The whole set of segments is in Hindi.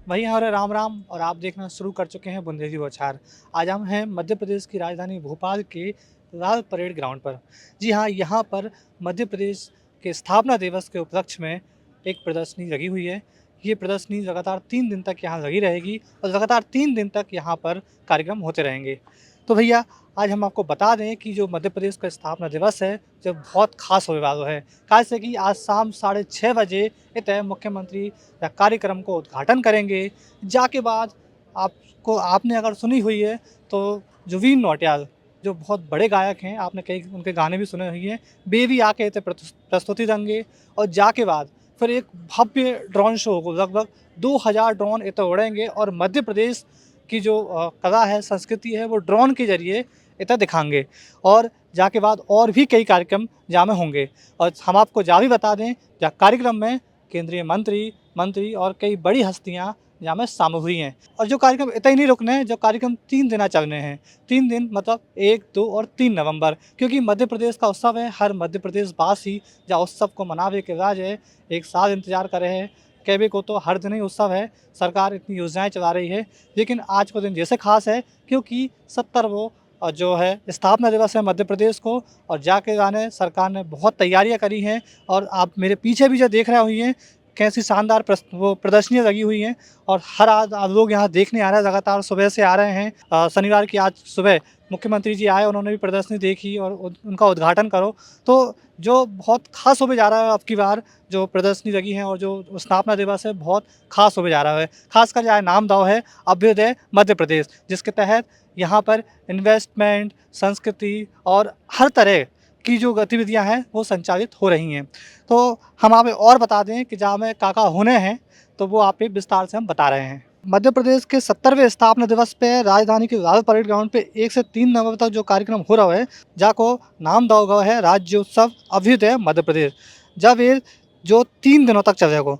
वही हमारे राम राम और आप देखना शुरू कर चुके हैं बुंदेली बौछार। आज हम हैं मध्य प्रदेश की राजधानी भोपाल के लाल परेड ग्राउंड पर। जी हाँ, यहाँ पर मध्य प्रदेश के स्थापना दिवस के उपलक्ष्य में एक प्रदर्शनी लगी हुई है। ये प्रदर्शनी लगातार 3 दिन तक यहाँ लगी रहेगी और लगातार 3 दिन तक यहाँ पर कार्यक्रम होते रहेंगे। तो भैया, आज हम आपको बता दें कि जो मध्य प्रदेश का स्थापना दिवस है, जो बहुत खास होने वाला है। कैसे कि आज शाम 6:30 बजे इतने मुख्यमंत्री या कार्यक्रम को उद्घाटन करेंगे। जाके बाद आपको आपने अगर सुनी हुई है तो जुबीन नौटियाल जो बहुत बड़े गायक हैं, आपने कई उनके गाने भी सुने हुए हैं, वे भी आके इतने प्रस्तुति देंगे और जाके बाद फिर एक भव्य ड्रोन शो होगा। लगभग 2000 ड्रोन इतने उड़ेंगे और मध्य प्रदेश की जो कला है, संस्कृति है, वो ड्रोन के ज़रिए इतना दिखाएंगे। और जाके बाद और भी कई कार्यक्रम जहाँ में होंगे। और हम आपको जा भी बता दें, या कार्यक्रम में केंद्रीय मंत्री और कई बड़ी हस्तियां यहाँ में शामिल हुई हैं। और जो कार्यक्रम इतना ही नहीं रुकने हैं, जो कार्यक्रम 3 दिन चलने हैं। 3 दिन मतलब 1, 2 और 3 नवंबर, क्योंकि मध्य प्रदेश का उत्सव है। हर मध्य प्रदेश वासी जहाँ उत्सव को मनावे के राज्य एक साल इंतजार कर रहे हैं। कहवे को तो हर दिन ही उत्सव है, सरकार इतनी योजनाएं चला रही है, लेकिन आज को दिन जैसे खास है क्योंकि 70वां और जो है स्थापना दिवस है मध्य प्रदेश को। और जाके जाने सरकार ने बहुत तैयारियां करी हैं। और आप मेरे पीछे भी जो देख रहे हुई हैं, कैसी शानदार वो प्रदर्शनियाँ लगी हुई हैं। और हर आज लोग यहाँ देखने आ रहे हैं, लगातार सुबह से आ रहे हैं। शनिवार की आज सुबह मुख्यमंत्री जी आए, उन्होंने भी प्रदर्शनी देखी और उनका उद्घाटन करो। तो जो बहुत खास होने जा रहा है, अब की बार जो प्रदर्शनी लगी है और जो स्थापना दिवस है, बहुत खास होने जा रहा है। खासकर यहाँ नाम दाव है अभ्युदय मध्य प्रदेश, जिसके तहत यहाँ पर इन्वेस्टमेंट, संस्कृति और हर तरह की जो गतिविधियाँ हैं वो संचालित हो रही हैं। तो हम आप और बता दें कि जहाँ में काका होने हैं, तो वो आप विस्तार से हम बता रहे हैं। मध्य प्रदेश के 70वें स्थापना दिवस पे राजधानी के लाल परेड ग्राउंड पे 1 से 3 नवंबर तक जो कार्यक्रम हो रहा है, जाको नाम दाव गया है राज्योत्सव अभ्युदय मध्य प्रदेश। जब ये जो 3 दिनों तक चलेगा,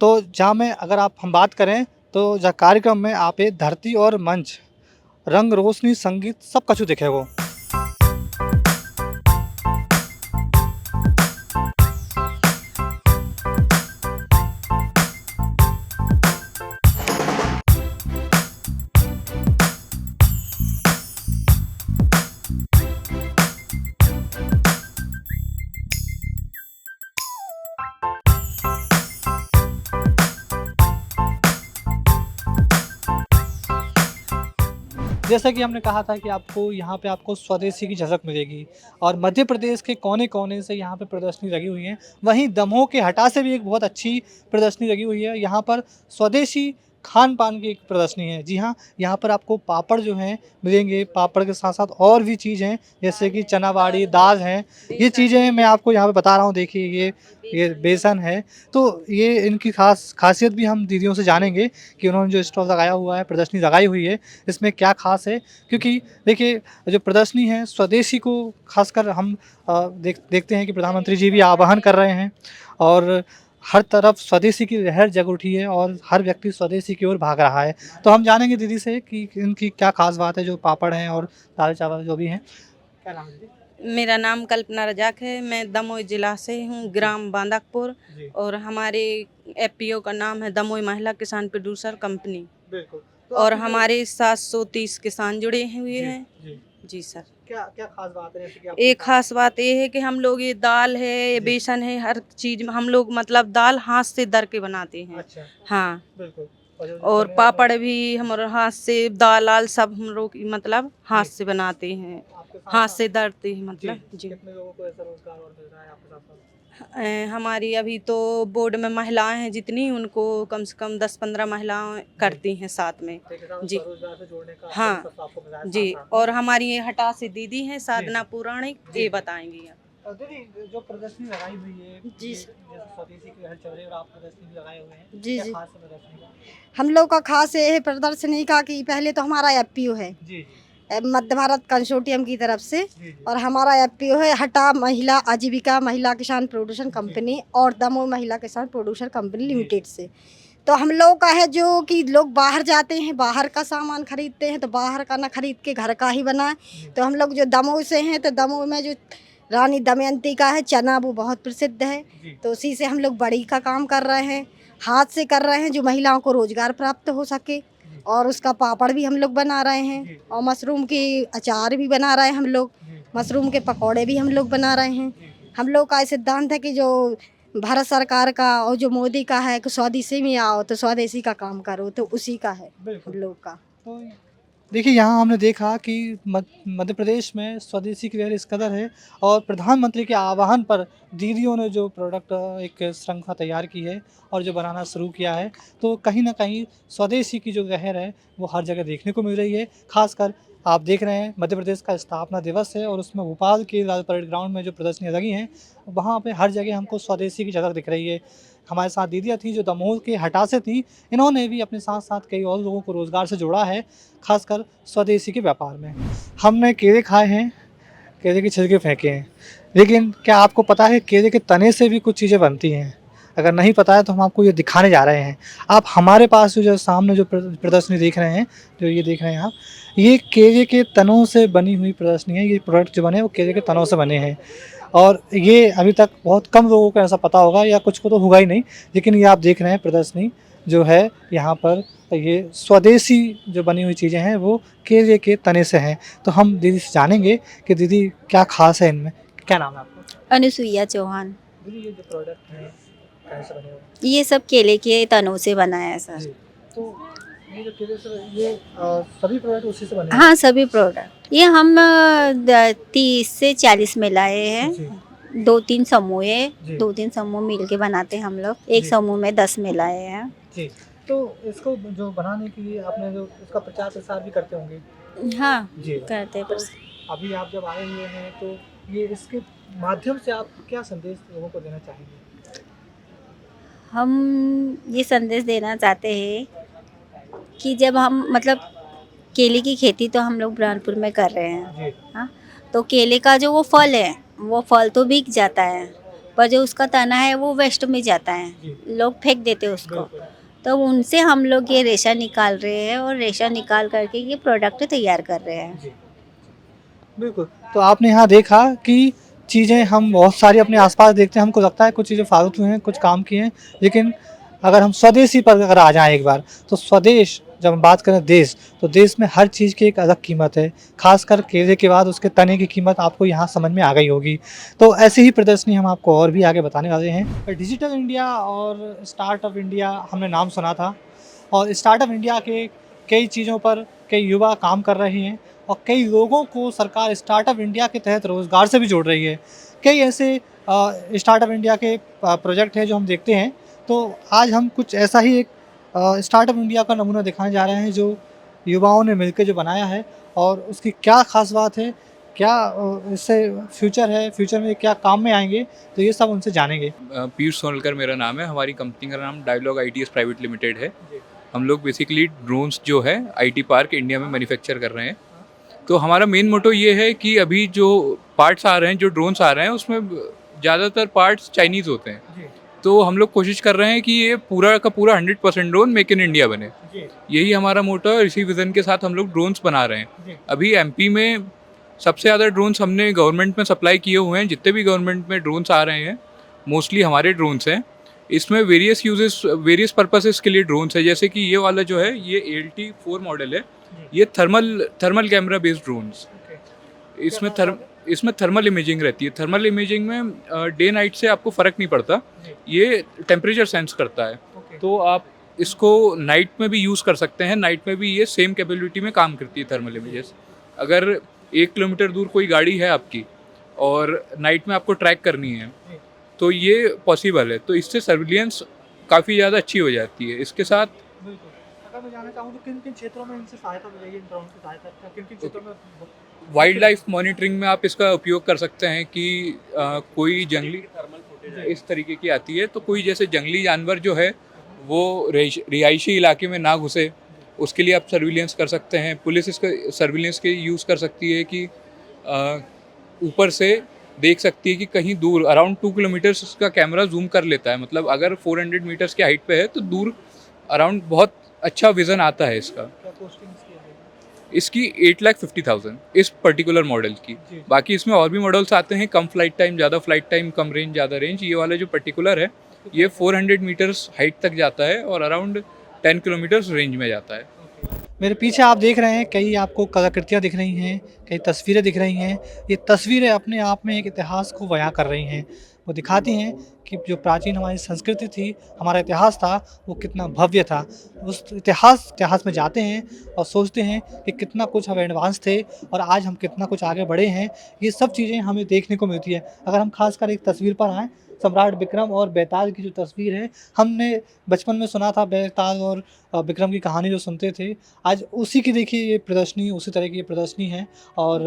तो जहाँ में अगर हम बात करें तो जहाँ कार्यक्रम में आप धरती और मंच, रंग रोशनी, संगीत सब कछु दिखेगा। जैसा कि हमने कहा था कि आपको यहाँ पे आपको स्वदेशी की झलक मिलेगी और मध्य प्रदेश के कोने-कोने से यहाँ पे प्रदर्शनी लगी हुई है। वहीं दमोह के हटा से भी एक बहुत अच्छी प्रदर्शनी लगी हुई है। यहाँ पर स्वदेशी खान-पान की एक प्रदर्शनी है। जी हाँ, यहाँ पर आपको पापड़ जो हैं मिलेंगे, पापड़ के साथ-साथ और भी चीज़ हैं, जैसे कि चना बाड़ी, दाल हैं। ये चीज़ें मैं आपको यहाँ पे बता रहा हूँ, देखिए ये बेसन है। तो ये इनकी ख़ासियत भी हम दीदियों से जानेंगे कि उन्होंने जो स्टॉल लगाया हुआ है, प्रदर्शनी लगाई हुई है, इसमें क्या ख़ास है। क्योंकि देखिए, जो प्रदर्शनी है स्वदेशी को ख़ासकर हम देखते हैं कि प्रधानमंत्री जी भी आह्वान कर रहे हैं और हर तरफ स्वदेशी की लहर जग उठी है और हर व्यक्ति स्वदेशी की ओर भाग रहा है। तो हम जानेंगे दीदी से कि इनकी क्या ख़ास बात है, जो पापड़ हैं और दाल-चावल जो भी हैं। क्या नाम है दीदी? मेरा नाम कल्पना रजाक है। मैं दमोह जिला से हूँ, ग्राम बांदकपुर। जी, और हमारे एफपीओ का नाम है दमोह महिला किसान प्रोड्यूसर कंपनी। बिल्कुल। तो और आपकी जो हमारे 730 किसान जुड़े हुए जी, हैं। जी। जी सर। क्या क्या ख़ास बात है जैसे कि आप एक खास बात ये है कि हम लोग ये दाल है, ये जी। बेसन है, हर चीज़ में हम लोग मतलब दाल हाथ से दर के बनाते हैं। अच्छा, हाँ। बिल्कुल। और जो और चने आपने पापड़ भी हमारे हाथ से, दाल आल सब हम लोग मतलब हाथ जी, से बनाते हैं, आपके हाथ साथ-साथ से दरते हैं जी, मतलब। जी। कितने लोगों को ऐसा रोज़गार और मिल रहा है आपके साथ-साथ? हमारी अभी तो बोर्ड में महिलाएं हैं जितनी, उनको कम से कम 10-15 महिलाएं जी, करती हैं साथ में। तो किसान जी। स्वरोज़गार से जोड़ने का आपका भी हाँ। सब आपको मिला है जी। साथ-साथ में। और हमारी ये हटा से दीदी हैं जी, साधना जी। पुराणिक, जी, ये जी। बताएंगी अब। दीदी, जो प्रदर्शनी लगाई हुई है, जी ये सर। जैसे स्वदेशी की लहर चल रही है और आप प्रदर्शनी भी लगाए हुए हैं, जी, क्या जी। ख़ास है प्रदर्शनी का? हम लोग का खास ये है प्रदर्शनी का कि पहले तो हमारा एफपीओ है, जी, जी। मध्य भारत कंसोर्टियम की तरफ से। जी, जी। और हमारा एफपीओ है हटा महिला आजीविका महिला किसान प्रोड्यूसर जी। कंपनी और दमोह महिला किसान प्रोड्यूसर कंपनी जी, लिमिटेड जी। से। तो हम लोग का है जो कि लोग बाहर जाते हैं, बाहर का सामान खरीदते हैं, तो बाहर का ना खरीद के घर का ही बनाए। जी। तो हम लोग जो दमोह से हैं, तो दमोह में जो रानी दमयंती का है चना, वो बहुत प्रसिद्ध है। जी। तो उसी से हम लोग बड़ी का काम कर रहे हैं। हाथ से कर रहे हैं जो महिलाओं को रोजगार प्राप्त हो सके। और उसका पापड़ भी हम लोग बना रहे हैं और मशरूम की अचार भी बना रहे हैं हम लोग, मशरूम के पकौड़े भी हम लोग बना रहे हैं। हम लोग का सिद्धांत है कि जो भारत सरकार का और जो मोदी का है कि स्वदेशी में आओ तो स्वदेशी का काम करो, तो उसी का है हम लोग का। तो देखिए यहाँ हमने देखा कि मध्य प्रदेश में स्वदेशी की लहर इस कदर है और प्रधानमंत्री के आह्वान पर दीदियों ने जो प्रोडक्ट एक श्रृंखला तैयार की है और जो बनाना शुरू किया है, तो कहीं ना कहीं स्वदेशी की जो लहर है वो हर जगह देखने को मिल रही है। खासकर आप देख रहे हैं मध्य प्रदेश का स्थापना दिवस है और उसमें भोपाल के लाल परेड ग्राउंड में जो प्रदर्शनियाँ लगी हैं वहाँ पे हर जगह हमको स्वदेशी की झलक दिख रही है। हमारे साथ दीदियाँ थी जो दमोह के हटा से थी, इन्होंने भी अपने साथ साथ कई और लोगों को रोज़गार से जोड़ा है, खासकर स्वदेशी के व्यापार में। हमने केले खाए हैं, केले के छिलके फेंके हैं, लेकिन क्या आपको पता है केले के तने से भी कुछ चीज़ें बनती हैं? अगर नहीं पता है तो हम आपको ये दिखाने जा रहे हैं। आप हमारे पास जो सामने जो प्रदर्शनी देख रहे हैं, जो ये देख रहे हैं आप, ये केले के तनों से बनी हुई प्रदर्शनी है। ये प्रोडक्ट जो बने वो केले के तनों से बने हैं और ये अभी तक बहुत कम लोगों को ऐसा पता होगा या कुछ को तो होगा ही नहीं, लेकिन ये आप देख रहे हैं प्रदर्शनी जो है यहाँ पर, ये स्वदेशी जो बनी हुई चीज़ें हैं वो केले के तने से हैं। तो हम दीदी से जानेंगे कि दीदी क्या खास है इनमें। क्या नाम है आपका? अनुसुईया चौहान। दीदी ये जो प्रोडक्ट है कैसे बने हुए? ये सब केले के तनों से बना है सर। जी। तो ये जो केले से ये सभी प्रोडक्ट उसी से बने हैं? हाँ, सभी प्रोडक्ट ये हम 30 से 40 में लाए हैं। जी। 2-3 समूह है, जी। 2-3 समूह मिल के बनाते हैं हम लोग। एक जी। समूह में 10 में लाए हैं। जी। तो इसको जो बनाने के लिए आपने जो इसका प्रचार प्रसार भी करते होंगे? हाँ, जी। करते तो हैं। अभी आप जब आए हुए हैं तो ये इसके माध्यम से आप क्या संदेश लोगों को देना चाहेंगे? हम ये संदेश देना चाहते हैं कि जब हम मतलब केले की खेती तो हम लोग बुरहानपुर में कर रहे हैं, जी। हाँ, तो केले का जो वो फल तो बिक जाता है, पर जो उसका तना है वो वेस्ट में जाता है, जी। लोग फेंक देते हैं उसको। बिल्कुल। तो उनसे हम लोग ये रेशा निकाल रहे हैं और रेशा निकाल करके ये प्रोडक्ट तैयार कर रहे हैं। जी। बिल्कुल। तो आपने यहाँ देखा कि चीज़ें हम बहुत सारी अपने आसपास देखते हैं, हमको लगता है कुछ चीज़ें फालतू हैं, कुछ काम की हैं, लेकिन अगर हम स्वदेशी पर अगर आ जाएँ एक बार, तो स्वदेश जब हम बात करें देश, तो देश में हर चीज़ की एक अलग कीमत है। खासकर केले के बाद उसके तने की कीमत आपको यहाँ समझ में आ गई होगी। तो ऐसी ही प्रदर्शनी हम आपको और भी आगे बताने वाले हैं। डिजिटल इंडिया और स्टार्टअप इंडिया हमने नाम सुना था और स्टार्टअप इंडिया के कई चीज़ों पर कई युवा काम कर रहे हैं और कई लोगों को सरकार स्टार्टअप इंडिया के तहत रोज़गार से भी जोड़ रही है। कई ऐसे स्टार्टअप इंडिया के प्रोजेक्ट हैं जो हम देखते हैं। तो आज हम कुछ ऐसा ही एक स्टार्टअप इंडिया का नमूना दिखाने जा रहे हैं जो युवाओं ने मिलकर जो बनाया है और उसकी क्या ख़ास बात है, क्या इससे फ्यूचर है, फ्यूचर में क्या काम में आएंगे, तो ये सब उनसे जानेंगे। पीयूष सोनलकर मेरा नाम है। हमारी कंपनी का नाम डायलॉग ITS प्राइवेट लिमिटेड है। हम लोग बेसिकली ड्रोन्स जो है IT पार्क इंडिया में मैन्युफैक्चर कर रहे हैं। तो हमारा मेन मोटो ये है कि अभी जो पार्ट्स आ रहे हैं, जो ड्रोन्स आ रहे हैं, उसमें ज़्यादातर पार्ट्स चाइनीज़ होते हैं। तो हम लोग कोशिश कर रहे हैं कि ये पूरा का पूरा 100% ड्रोन मेक इन इंडिया बने। यही हमारा मोटो है। इसी विज़न के साथ हम लोग ड्रोन्स बना रहे हैं। अभी MP में सबसे ज़्यादा ड्रोन्स हमने गवर्नमेंट में सप्लाई किए हुए हैं। जितने भी गवर्नमेंट में ड्रोन्स आ रहे हैं मोस्टली हमारे ड्रोन्स हैं। इसमें वेरियस पर्पसेस के लिए ड्रोन्स है। जैसे कि ये वाला जो है ये ALT4 मॉडल है। ये थर्मल कैमरा बेस्ड ड्रोन्स। इसमें थर्मल इमेजिंग रहती है। थर्मल इमेजिंग में डे नाइट से आपको फ़र्क नहीं पड़ता। ये टेम्परेचर सेंस करता है। तो आप इसको नाइट में भी यूज़ कर सकते हैं। नाइट में भी ये सेम कैपेबिलिटी में काम करती है थर्मल इमेजेस। अगर 1 किलोमीटर दूर कोई गाड़ी है आपकी और नाइट में आपको ट्रैक करनी है तो ये पॉसिबल है। तो इससे सर्विलियंस काफ़ी ज़्यादा अच्छी हो जाती है। इसके साथ अगर मैं जानना चाहूँ तो किन-किन क्षेत्रों में इनसे सहायता मिलेगी, इन ड्रोन की सहायता किन-किन क्षेत्रों में? वाइल्ड लाइफ मॉनिटरिंग में आप इसका उपयोग कर सकते हैं कि कोई जंगली इस तरीके की आती है, तो कोई जैसे जंगली जानवर जो है वो रिहायशी इलाके में ना घुसे, उसके लिए आप सर्विलेंस कर सकते हैं। पुलिस इसका सर्विलेंस के यूज़ कर सकती है कि ऊपर से देख सकती है कि कहीं दूर अराउंड 2 किलोमीटर्स का कैमरा जूम कर लेता है। मतलब अगर 400 मीटर्स की हाइट पे है तो दूर अराउंड बहुत अच्छा विज़न आता है इसका। क्या कॉस्टिंग इसकी है? इसकी 8,50,000 इस पर्टिकुलर मॉडल की। बाकी इसमें और भी मॉडल्स आते हैं, कम फ्लाइट टाइम, ज़्यादा फ्लाइट टाइम, कम रेंज, ज़्यादा रेंज। ये वाला जो पर्टिकुलर है ये 400 मीटर्स हाइट तक जाता है और अराउंड 10 किलोमीटर्स रेंज में जाता है। मेरे पीछे आप देख रहे हैं कई आपको कलाकृतियाँ दिख रही हैं, कई तस्वीरें दिख रही हैं। ये तस्वीरें अपने आप में एक इतिहास को बयां कर रही हैं। वो दिखाती हैं कि जो प्राचीन हमारी संस्कृति थी, हमारा इतिहास था, वो कितना भव्य था। उस इतिहास में जाते हैं और सोचते हैं कि कितना कुछ हम एडवांस थे और आज हम कितना कुछ आगे बढ़े हैं। ये सब चीज़ें हमें देखने को मिलती है। अगर हम खासकर एक तस्वीर पर आएँ, सम्राट विक्रम और बेताल की जो तस्वीर है, हमने बचपन में सुना था बेताल और विक्रम की कहानी जो सुनते थे, आज उसी की देखिए ये प्रदर्शनी, उसी तरह की ये प्रदर्शनी है और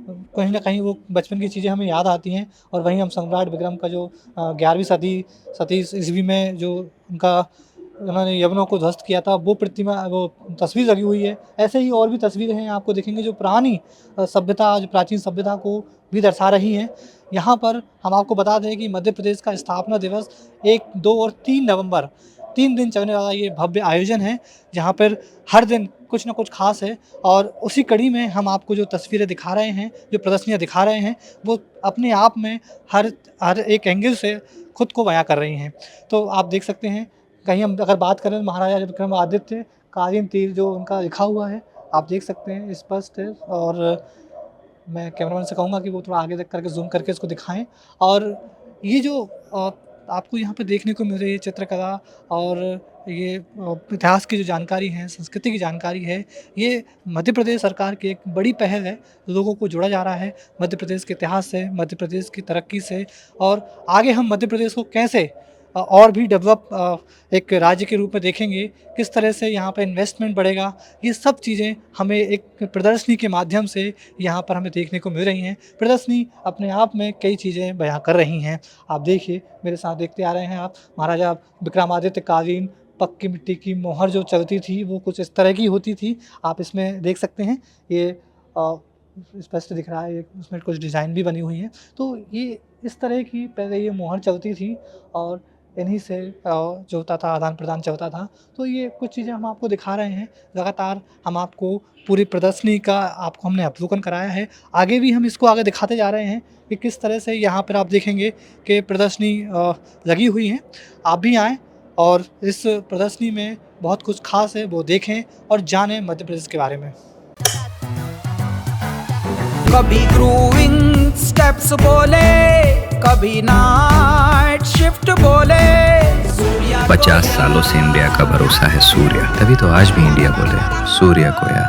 कहीं न कहीं वो बचपन की चीज़ें हमें याद आती हैं। और वहीं हम सम्राट विक्रम का जो 11वीं सदी ईस्वी में जो उन्होंने यवनों को ध्वस्त किया था, वो तस्वीर लगी हुई है। ऐसे ही और भी तस्वीरें हैं आपको दिखेंगे जो पुरानी सभ्यता, जो प्राचीन सभ्यता को भी दर्शा रही हैं। यहाँ पर हम आपको बता दें कि मध्य प्रदेश का स्थापना दिवस 1, 2 और 3 नवंबर 3 दिन चलने वाला ये भव्य आयोजन है, जहाँ पर हर दिन कुछ न कुछ खास है। और उसी कड़ी में हम आपको जो तस्वीरें दिखा रहे हैं, जो प्रदर्शनियाँ दिखा रहे हैं, वो अपने आप में हर एक एंगल से खुद को बयां कर रही हैं। तो आप देख सकते हैं, कहीं हम अगर बात करें महाराजा विक्रमादित्य कालीन तीर जो उनका लिखा हुआ है, आप देख सकते हैं स्पष्ट है। और मैं कैमरामैन से कहूँगा कि वो थोड़ा आगे तक करके ज़ूम करके इसको दिखाएं। और ये जो आपको यहाँ पे देखने को मिल रही है चित्रकला और ये इतिहास की जो जानकारी है, संस्कृति की जानकारी है, ये मध्य प्रदेश सरकार की एक बड़ी पहल है। लोगों को जोड़ा जा रहा है मध्य प्रदेश के इतिहास से, मध्य प्रदेश की तरक्की से, और आगे हम मध्य प्रदेश को कैसे और भी डेवलप एक राज्य के रूप में देखेंगे, किस तरह से यहाँ पे इन्वेस्टमेंट बढ़ेगा, ये सब चीज़ें हमें एक प्रदर्शनी के माध्यम से यहाँ पर हमें देखने को मिल रही हैं। प्रदर्शनी अपने आप में कई चीज़ें बयां कर रही हैं। आप देखिए, मेरे साथ देखते आ रहे हैं आप, महाराजा विक्रमादित्य कालीन पक्की मिट्टी की मोहर जो चलती थी, वो कुछ इस तरह की होती थी। आप इसमें देख सकते हैं, ये स्पष्ट दिख रहा है, उसमें कुछ डिज़ाइन भी बनी हुई है। तो ये इस तरह की पहले ये मोहर चलती थी और इन्हीं से जो होता था आदान प्रदान चलता था। तो ये कुछ चीज़ें हम आपको दिखा रहे हैं। लगातार हम आपको पूरी प्रदर्शनी का आपको हमने अवलोकन कराया है। आगे भी हम इसको आगे दिखाते जा रहे हैं कि किस तरह से यहाँ पर आप देखेंगे कि प्रदर्शनी लगी हुई है। आप भी आएँ और इस प्रदर्शनी में बहुत कुछ खास है, वो देखें और जानें मध्य प्रदेश के बारे में। कभी ग्रूविंग स्टेप्स बोले, कभी नाइट शिफ्ट बोले। 50 सालों से इंडिया का भरोसा है सूर्या, तभी तो आज भी इंडिया बोले सूर्या को यार।